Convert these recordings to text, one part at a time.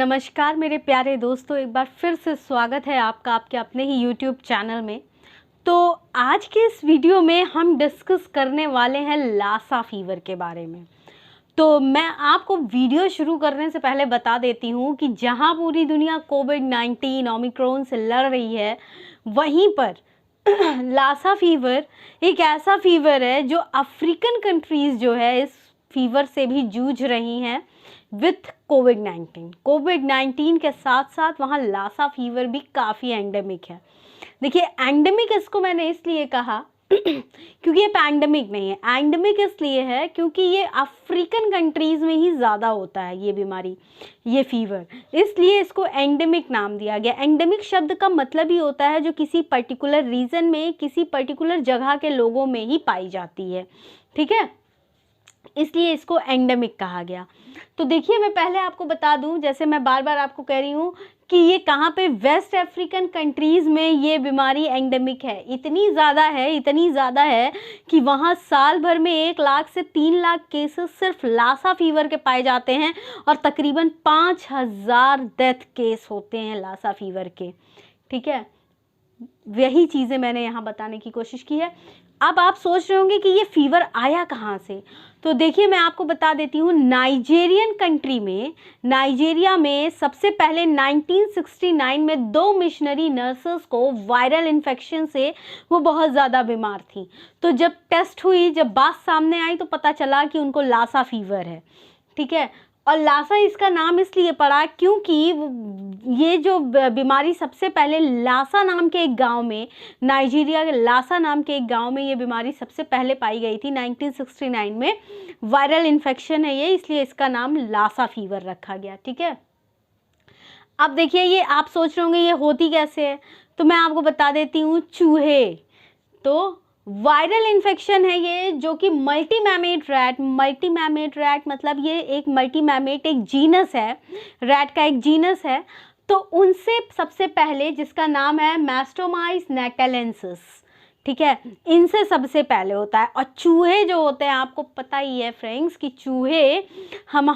नमस्कार मेरे प्यारे दोस्तों, एक बार फिर से स्वागत है आपका आपके अपने ही YouTube चैनल में। तो आज के इस वीडियो में हम डिस्कस करने वाले हैं लासा फीवर के बारे में। तो मैं आपको वीडियो शुरू करने से पहले बता देती हूँ कि जहाँ पूरी दुनिया कोविड-19 ओमिक्रॉन से लड़ रही है, वहीं पर लासा फीवर एक ऐसा फीवर है जो अफ्रीकन कंट्रीज़ जो है इस फीवर से भी जूझ रही हैं विथ कोविड-19 के साथ साथ वहाँ लासा फीवर भी काफ़ी एंडेमिक है। देखिए, एंडेमिक इसको मैंने इसलिए कहा क्योंकि ये पैंडेमिक नहीं है। एंडेमिक इसलिए है क्योंकि ये अफ्रीकन कंट्रीज़ में ही ज़्यादा होता है ये बीमारी, ये फीवर, इसलिए इसको एंडेमिक नाम दिया गया। एंडेमिक शब्द का मतलब ही होता है जो किसी पर्टिकुलर रीजन में, किसी पर्टिकुलर जगह के लोगों में ही पाई जाती है, ठीक है, इसलिए इसको एंडेमिक कहा गया। तो देखिए, मैं पहले आपको बता दूं, जैसे मैं बार बार आपको कह रही हूं कि ये कहाँ पे, वेस्ट अफ्रीकन कंट्रीज़ में ये बीमारी एंडेमिक है। इतनी ज़्यादा है कि वहाँ साल भर में 1 लाख से 3 लाख केसेस सिर्फ लासा फीवर के पाए जाते हैं और तकरीबन 5000 डेथ केस होते हैं लासा फीवर के, ठीक है। वही चीज़ें मैंने यहाँ बताने की कोशिश की है। अब आप सोच रहे होंगे कि ये फीवर आया कहाँ से, तो देखिए मैं आपको बता देती हूँ। नाइजीरियन कंट्री में, नाइजीरिया में सबसे पहले 1969 में 2 मिशनरी नर्सेस को वायरल इन्फेक्शन से, वो बहुत ज़्यादा बीमार थी, तो जब टेस्ट हुई, जब बात सामने आई तो पता चला कि उनको लासा फीवर है, ठीक है। और लासा इसका नाम इसलिए पड़ा क्योंकि ये जो बीमारी सबसे पहले लासा नाम के एक गांव में, नाइजीरिया के लासा नाम के एक गांव में ये बीमारी सबसे पहले पाई गई थी 1969 में। वायरल इन्फेक्शन है ये, इसलिए इसका नाम लासा फीवर रखा गया, ठीक है। अब देखिए, ये आप सोच रहे होंगे ये होती कैसे है, तो मैं आपको बता देती हूँ। चूहे, तो वायरल इन्फेक्शन है ये, जो कि मल्टीमैमेट रैट मतलब ये एक मल्टीमैमेट एक जीनस है, रैट का एक जीनस है। तो उनसे सबसे पहले, जिसका नाम है मैस्टोमाइस नैटेलेंसिस, ठीक है, इनसे सबसे पहले होता है। और चूहे जो होते हैं, आपको पता ही है फ्रेंड्स कि चूहे हम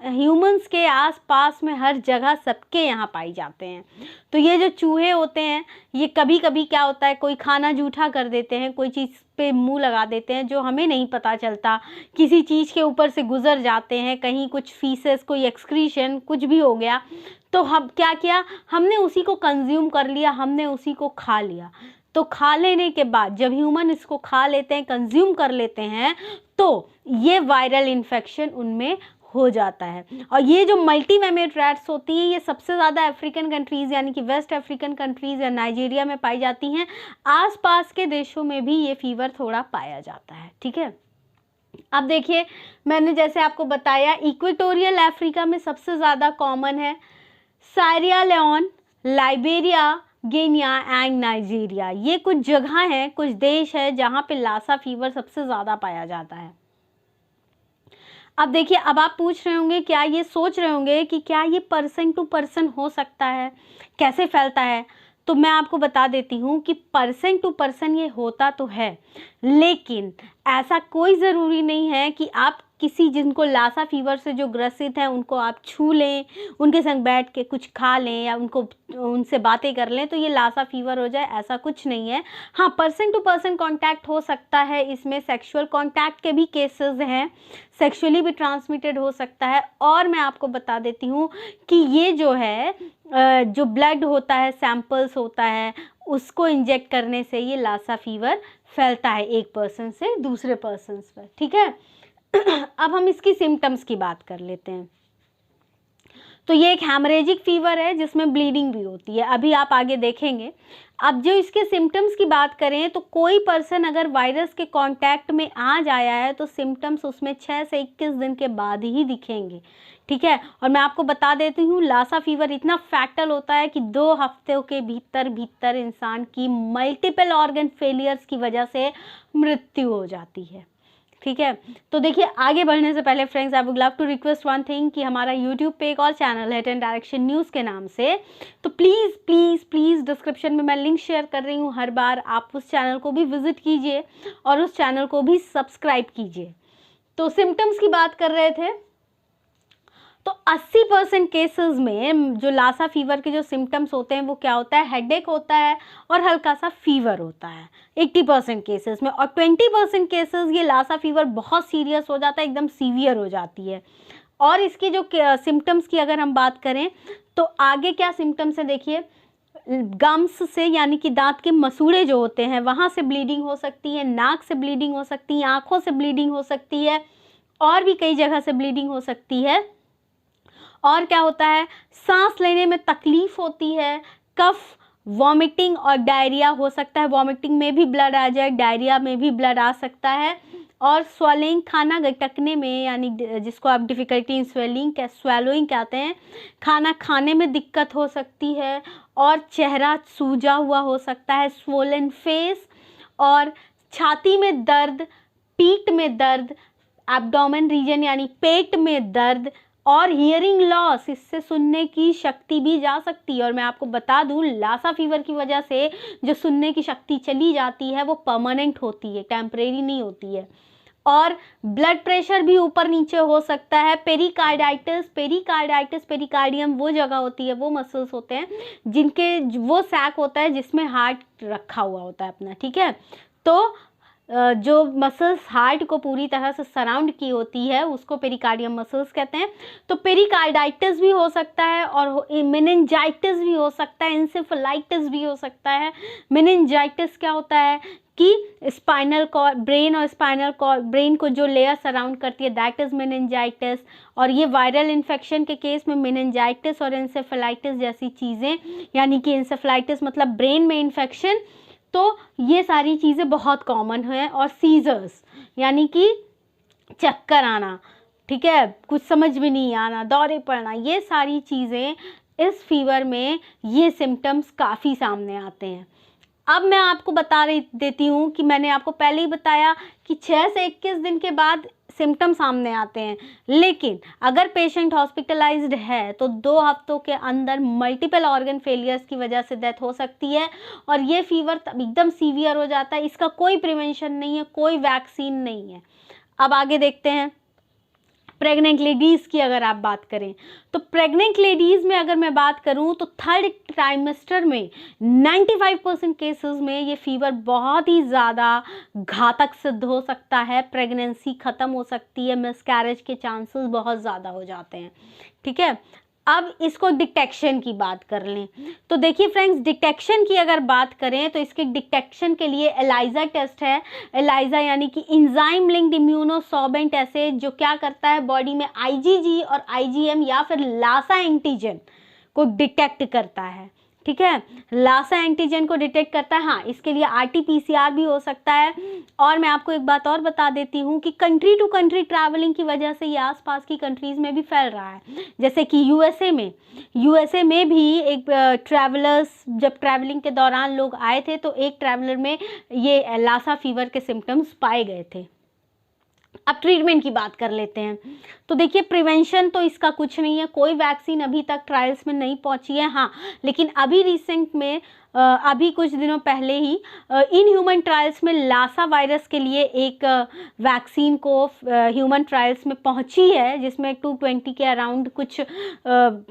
ह्यूमंस के आसपास में हर जगह सबके यहाँ पाई जाते हैं। तो ये जो चूहे होते हैं, ये कभी कभी क्या होता है, कोई खाना जूठा कर देते हैं, कोई चीज़ पे मुंह लगा देते हैं जो हमें नहीं पता चलता, किसी चीज़ के ऊपर से गुजर जाते हैं, कहीं कुछ फीसेस, कोई एक्सक्रीशन, कुछ भी हो गया, तो हम क्या किया, हमने उसी को कंज्यूम कर लिया, हमने उसी को खा लिया। तो खा लेने के बाद जब ह्यूमन इसको खा लेते हैं, कंज्यूम कर लेते हैं, तो ये वायरल इन्फेक्शन उनमें हो जाता है। और ये जो मल्टीमैमेट रैट्स होती हैं, ये सबसे ज़्यादा अफ्रीकन कंट्रीज़ यानी कि वेस्ट अफ्रीकन कंट्रीज़ या नाइजीरिया में पाई जाती हैं। आसपास के देशों में भी ये फीवर थोड़ा पाया जाता है, ठीक है। अब देखिए, मैंने जैसे आपको बताया, इक्वेटोरियल अफ्रीका में सबसे ज़्यादा कॉमन है, Sierra Leone, Liberia, Guinea and Nigeria, ये कुछ जगह हैं, कुछ देश है जहाँ पे लासा फीवर सबसे ज़्यादा पाया जाता है। अब देखिए, अब आप पूछ रहे होंगे, क्या ये सोच रहे होंगे कि क्या ये पर्सन टू पर्सन हो सकता है, कैसे फैलता है, तो मैं आपको बता देती हूँ कि पर्सन टू पर्सन ये होता तो है, लेकिन ऐसा कोई ज़रूरी नहीं है कि आप किसी, जिनको लासा फीवर से जो ग्रसित हैं, उनको आप छू लें, उनके संग बैठ के कुछ खा लें या उनसे बातें कर लें तो ये लासा फीवर हो जाए, ऐसा कुछ नहीं है। हाँ, पर्सन टू पर्सन कांटेक्ट हो सकता है, इसमें सेक्सुअल कांटेक्ट के भी केसेस हैं, सेक्सुअली भी ट्रांसमिटेड हो सकता है। और मैं आपको बता देती हूँ कि ये जो है, जो ब्लड होता है, सैंपल्स होता है, उसको इंजेक्ट करने से ये लासा फीवर फैलता है एक पर्सन से दूसरे पर्सन पर, ठीक है। अब हम इसकी सिम्टम्स की बात कर लेते हैं। तो ये एक हैमरेजिक फीवर है जिसमें ब्लीडिंग भी होती है, अभी आप आगे देखेंगे। अब जो इसके सिम्टम्स की बात करें, तो कोई पर्सन अगर वायरस के कांटेक्ट में आ जाया है तो सिम्टम्स उसमें 6 से 21 दिन के बाद ही दिखेंगे, ठीक है। और मैं आपको बता देती हूँ, लासा फीवर इतना फैटल होता है कि 2 हफ्तों के भीतर इंसान की मल्टीपल ऑर्गन फेलियर्स की वजह से मृत्यु हो जाती है, ठीक है। तो देखिए, आगे बढ़ने से पहले friends, I would love to request one thing कि हमारा यूट्यूब पे एक और चैनल है 10 डायरेक्शन न्यूज़ के नाम से, तो प्लीज़ प्लीज़ प्लीज़ डिस्क्रिप्शन में मैं लिंक शेयर कर रही हूँ हर बार, आप उस चैनल को भी विजिट कीजिए और उस चैनल को भी सब्सक्राइब कीजिए। तो सिम्टम्स की बात कर रहे थे, तो 80% केसेस में जो लासा फीवर के जो सिम्टम्स होते हैं वो क्या होता है, हेडेक होता है और हल्का सा फीवर होता है 80% केसेस में। और 20% केसेस ये लासा फीवर बहुत सीरियस हो जाता है, एकदम सीवियर हो जाती है। और इसकी जो सिम्टम्स की अगर हम बात करें तो आगे क्या सिम्टम्स है देखिए, गम्स से यानी कि दांत के मसूड़े जो होते हैं वहाँ से ब्लीडिंग हो सकती है, नाक से ब्लीडिंग हो सकती है, आँखों से ब्लीडिंग हो सकती है, और भी कई जगह से ब्लीडिंग हो सकती है। और क्या होता है, सांस लेने में तकलीफ होती है, कफ, वॉमिटिंग और डायरिया हो सकता है। वॉमिटिंग में भी ब्लड आ जाए, डायरिया में भी ब्लड आ सकता है। और स्वेलिंग, खाना गटकने में, यानी जिसको आप डिफ़िकल्टी इन स्वेलोइंग कहते हैं, खाना खाने में दिक्कत हो सकती है। और चेहरा सूजा हुआ हो सकता है, स्वोलन फेस, और छाती में दर्द, पीठ में दर्द, एब्डोमेन रीजन यानी पेट में दर्द, और हियरिंग लॉस, इससे सुनने की शक्ति भी जा सकती है। और मैं आपको बता दूं, लासा फीवर की वजह से जो सुनने की शक्ति चली जाती है वो परमानेंट होती है, टेम्परेरी नहीं होती है। और ब्लड प्रेशर भी ऊपर नीचे हो सकता है। पेरिकार्डाइटिस, पेरिकार्डियम वो जगह होती है, वो मसल्स होते हैं जिनके, वो सैक होता है जिसमें हार्ट रखा हुआ होता है अपना, ठीक है। तो जो मसल्स हार्ट को पूरी तरह से सराउंड की होती है उसको पेरिकार्डियम मसल्स कहते हैं। तो पेरिकार्डाइटिस भी हो सकता है और मेनिंजाइटिस भी हो सकता है, इंसेफेलाइटिस भी हो सकता है। मेनिंजाइटिस क्या होता है कि स्पाइनल कॉर्ड, ब्रेन और स्पाइनल कॉर्ड, ब्रेन को जो लेयर सराउंड करती है, दैट इज मेनिंजाइटिस। और ये वायरल इन्फेक्शन के केस में मेनिंजाइटिस और इंसेफेलाइटिस जैसी चीज़ें, यानी कि इंसेफेलाइटिस मतलब ब्रेन में इन्फेक्शन, तो ये सारी चीज़ें बहुत कॉमन हैं। और सीजर्स यानी कि चक्कर आना, ठीक है, कुछ समझ में नहीं आना, दौरे पड़ना, ये सारी चीज़ें इस फीवर में ये सिम्टम्स काफ़ी सामने आते हैं। अब मैं आपको बता देती हूँ कि मैंने आपको पहले ही बताया कि 6 से 21 दिन के बाद सिम्टम सामने आते हैं, लेकिन अगर पेशेंट हॉस्पिटलाइज्ड है तो 2 हफ्तों के अंदर मल्टीपल ऑर्गन फेलियर्स की वजह से डेथ हो सकती है। और ये फीवर तब एकदम सीवियर हो जाता है, इसका कोई प्रिवेंशन नहीं है, कोई वैक्सीन नहीं है। अब आगे देखते हैं प्रेग्नेंट लेडीज़ की अगर आप बात करें तो प्रेग्नेंट लेडीज़ में अगर मैं बात करूं तो 3rd ट्राइमेस्टर में 95% केसेस में ये फीवर बहुत ही ज़्यादा घातक सिद्ध हो सकता है, प्रेगनेंसी ख़त्म हो सकती है, मिसकैरेज के चांसेस बहुत ज़्यादा हो जाते हैं, ठीक है। अब इसको डिटेक्शन की बात कर लें तो देखिए फ्रेंड्स, डिटेक्शन की अगर बात करें तो इसके डिटेक्शन के लिए एलाइजा टेस्ट है। एलाइजा यानी कि इंजाइम लिंक्ड इम्यूनोसॉर्बेंट एसेज, जो क्या करता है, बॉडी में आईजीजी और आईजीएम या फिर लासा एंटीजन को डिटेक्ट करता है, ठीक है, लासा एंटीजन को डिटेक्ट करता है। हाँ, इसके लिए आरटीपीसीआर भी हो सकता है। और मैं आपको एक बात और बता देती हूँ कि कंट्री टू कंट्री ट्रैवलिंग की वजह से ये आसपास की कंट्रीज़ में भी फैल रहा है। जैसे कि यूएसए में भी एक ट्रैवलर्स, जब ट्रैवलिंग के दौरान लोग आए थे तो एक ट्रैवलर में ये लासा फीवर के सिम्टम्स पाए गए थे। अब ट्रीटमेंट की बात कर लेते हैं तो देखिए, प्रिवेंशन तो इसका कुछ नहीं है, कोई वैक्सीन अभी तक ट्रायल्स में नहीं पहुंची है। हाँ, लेकिन अभी रिसेंट में अभी कुछ दिनों पहले ही इन ह्यूमन ट्रायल्स में लासा वायरस के लिए एक वैक्सीन को ह्यूमन ट्रायल्स में पहुंची है, जिसमें 220 के अराउंड कुछ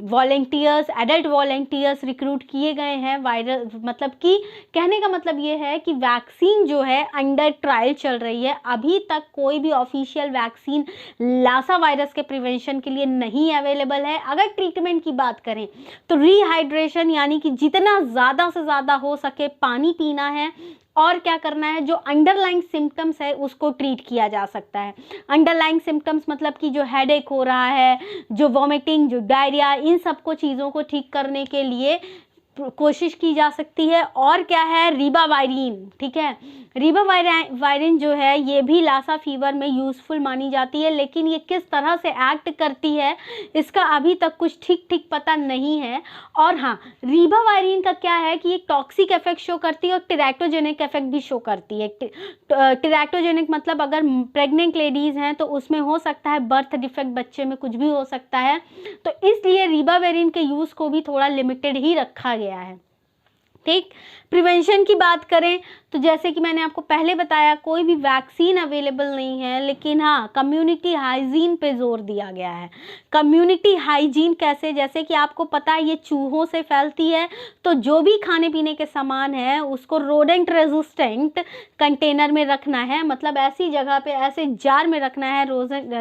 वॉलेंटियर्स, एडल्ट वॉलेंटियर्स रिक्रूट किए गए हैं। वायरस मतलब कि कहने का मतलब ये है कि वैक्सीन जो है अंडर ट्रायल चल रही है, अभी तक कोई भी ऑफिशियल वैक्सीन लासा वायरस के प्रिवेंशन के लिए नहीं अवेलेबल है। अगर ट्रीटमेंट की बात करें तो रिहाइड्रेशन यानी कि जितना ज़्यादा से ज़्यादा हो सके पानी पीना है, और क्या करना है, जो अंडरलाइंग सिम्टम्स है उसको ट्रीट किया जा सकता है। अंडरलाइंग सिम्टम्स मतलब कि जो हेडेक हो रहा है, जो वॉमिटिंग, जो डायरिया, इन सबको चीज़ों को ठीक करने के लिए कोशिश की जा सकती है। और क्या है, रिबावायरिन, ठीक है, रिबावायरिन जो है ये भी लासा फीवर में यूज़फुल मानी जाती है, लेकिन ये किस तरह से एक्ट करती है इसका अभी तक कुछ ठीक पता नहीं है। और हाँ, रिबावायरिन का क्या है कि ये टॉक्सिक इफेक्ट शो करती है और टेराक्टोजेनिक इफेक्ट भी शो करती है। टेराक्टोजेनिक मतलब अगर प्रेग्नेंट लेडीज़ हैं तो उसमें हो सकता है बर्थ डिफेक्ट, बच्चे में कुछ भी हो सकता है, तो इसलिए रिबावायरिन के यूज़ को भी थोड़ा लिमिटेड ही रखा गया है, ठीक। प्रिवेंशन की बात करें तो जैसे कि मैंने आपको पहले बताया, कोई भी वैक्सीन अवेलेबल नहीं है, लेकिन हाँ कम्युनिटी हाइजीन पे जोर दिया गया है। कम्युनिटी हाइजीन कैसे, जैसे कि आपको पता है ये चूहों से फैलती है, तो जो भी खाने पीने के सामान है उसको रोडेंट रेजिस्टेंट कंटेनर में रखना है, मतलब ऐसी जगह पे ऐसे जार में रखना है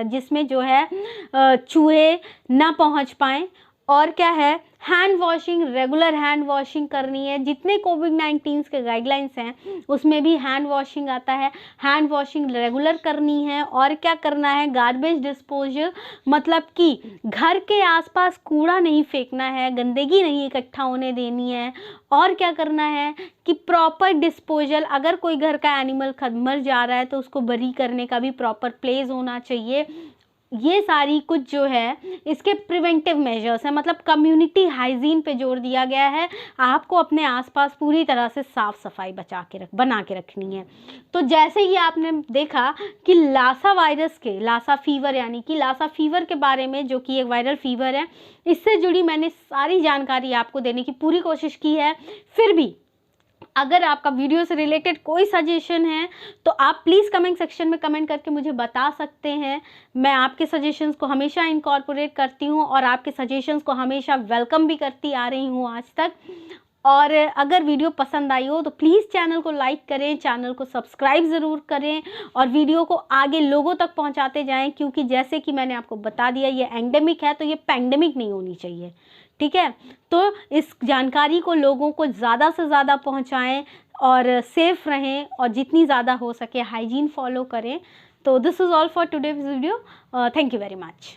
जिसमें जो है चूहे ना पहुंच पाएँ। और क्या है, hand washing, regular hand washing करनी है। जितने कोविड-19 के गाइडलाइंस हैं उसमें भी हैंड वॉशिंग आता है, हैंड वॉशिंग रेगुलर करनी है। और क्या करना है, गार्बेज डिस्पोजल, मतलब कि घर के आसपास कूड़ा नहीं फेंकना है, गंदगी नहीं इकट्ठा होने देनी है। और क्या करना है कि प्रॉपर डिस्पोजल, अगर कोई घर का एनिमल मर जा रहा है तो उसको बरी करने का भी प्रॉपर प्लेस होना चाहिए। ये सारी कुछ जो है इसके प्रिवेंटिव मेजर्स हैं, मतलब कम्युनिटी हाइजीन पे जोर दिया गया है। आपको अपने आसपास पूरी तरह से साफ सफाई बना के रखनी है। तो जैसे ही आपने देखा कि लासा फीवर यानी कि लासा फीवर के बारे में, जो कि एक वायरल फीवर है, इससे जुड़ी मैंने सारी जानकारी आपको देने की पूरी कोशिश की है। फिर भी अगर आपका वीडियो से रिलेटेड कोई सजेशन है तो आप प्लीज़ कमेंट सेक्शन में कमेंट करके मुझे बता सकते हैं। मैं आपके सजेशंस को हमेशा इनकॉर्पोरेट करती हूँ और आपके सजेशंस को हमेशा वेलकम भी करती आ रही हूँ आज तक। और अगर वीडियो पसंद आई हो तो प्लीज़ चैनल को लाइक करें, चैनल को सब्सक्राइब ज़रूर करें और वीडियो को आगे लोगों तक पहुंचाते जाएं, क्योंकि जैसे कि मैंने आपको बता दिया ये एंडेमिक है तो ये पैंडेमिक नहीं होनी चाहिए। ठीक है, तो इस जानकारी को लोगों को ज़्यादा से ज़्यादा पहुंचाएं और सेफ रहें और जितनी ज़्यादा हो सके हाइजीन फॉलो करें। तो this is all for today's video. Thank you very much.